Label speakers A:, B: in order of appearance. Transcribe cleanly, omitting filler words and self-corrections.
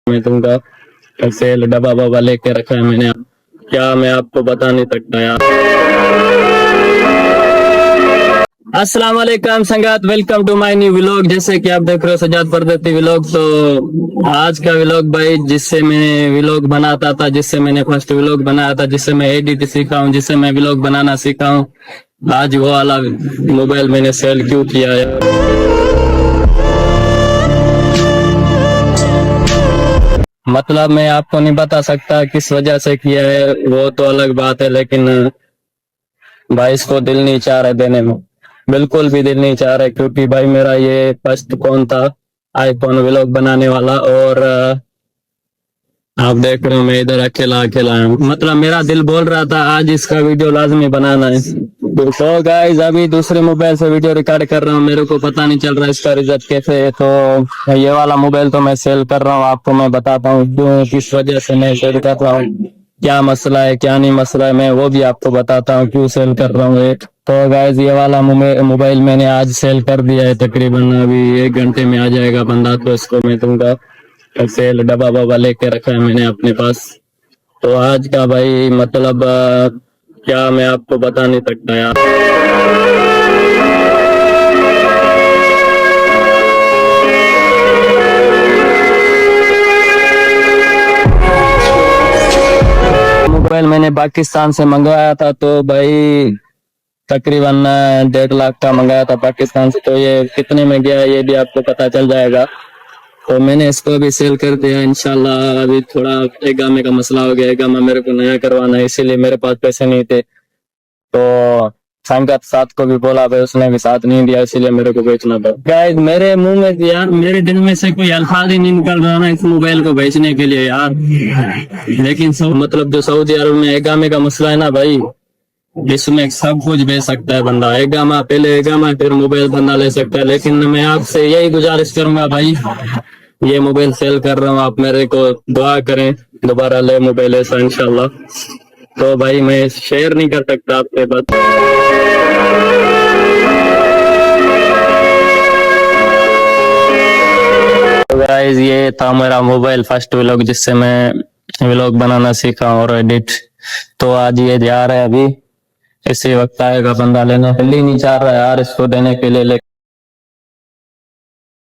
A: मैं दूंगा। सेल डब्बा वब्बा लेके रखा है मैंने, क्या मैं आपको बता नहीं सकता यार। अस्सलाम वालेकुम संगात, welcome to my new vlog. जैसे कि आप देख रहे हो सजाद परदेती व्लॉग। तो आज का व्लॉग भाई, जिससे मैं व्लॉग बनाता था, जिससे मैंने फर्स्ट व्लॉग बनाया था, जिससे मैं एडिट सीखा हूँ, जिससे मैं व्लॉग बनाना सीखा हूँ, आज वो वाला मोबाइल मैंने सेल क्यों किया है। मतलब मैं आपको नहीं बता सकता किस वजह से किया है, वो तो अलग बात है, लेकिन भाई इसको दिल नहीं चाह रहा देने में, बिल्कुल भी दिल नहीं चाह रहा, क्योंकि भाई मेरा ये फर्स्ट फोन था, आईफोन व्लॉग बनाने वाला। और आप देख रहे हो मैं इधर अकेला अकेला हूँ। मतलब मेरा दिल बोल रहा था आज इसका वीडियो लाजमी बनाना है। तो गाइस अभी दूसरे मोबाइल से वीडियो रिकॉर्ड कर रहा हूँ, मेरे को पता नहीं चल रहा इसका रिजल्ट कैसे है। तो ये वाला मोबाइल तो मैं सेल कर रहा हूँ, आपको मैं बताता हूँ क्यों, किस वजह से मैं सेल कर रहा हूँ, क्या मसला है क्या नहीं मसला है, मैं वो भी आपको बताता हूँ क्यों सेल कर रहा हूँ। तो गाइस ये वाला मोबाइल मैंने आज सेल कर दिया है, तकरीबन अभी 1 घंटे में आ जाएगा बंदा, तो इसको मैं दूंगा। सेल डब्बा वब्बा लेके रखा है मैंने अपने पास। तो आज का भाई मतलब क्या मैं आपको बता नहीं सकता यार। मोबाइल मैंने पाकिस्तान से मंगवाया था, तो भाई तकरीबन 1.5 लाख का मंगाया था पाकिस्तान से। तो ये कितने में गया ये भी आपको पता चल जाएगा। तो मैंने इसको अभी सेल कर दिया इंशाल्लाह। अभी थोड़ा एगामे का मसला हो गया, एगामा मेरे को नया करवाना है, इसीलिए मेरे पास पैसे नहीं थे। तो संगत साथ को भी बोला भाई, उसने भी साथ नहीं दिया, इसीलिए मेरे को बेचना पड़ा। गाइस मेरे मुंह में यार, मेरे दिल में से कोई अल्फाज ही नहीं निकल रहा ना इस मोबाइल को बेचने के लिए यार। लेकिन मतलब जो सऊदी अरब में एगामे का मसला है ना भाई, इसमें सब कुछ बेच सकता है बंदा। एगामा पहले एगामा फिर मोबाइल बंदा ले सकता है। लेकिन मैं आपसे यही गुजारिश करूंगा भाई, ये मोबाइल सेल कर रहा हूँ, आप मेरे को दुआ करें दोबारा ले मोबाइल ऐसा इंशाल्लाह। तो भाई मैं शेयर नहीं कर सकता आपसे बस। तो गाइस ये था मेरा मोबाइल फर्स्ट व्लॉग, जिससे मैं व्लॉग बनाना सीखा और एडिट। तो आज ये जा रहा है, अभी इसी वक्त आएगा बंदा लेने। दिल्ली नहीं चाह रहा है यार इसको देने के लिए,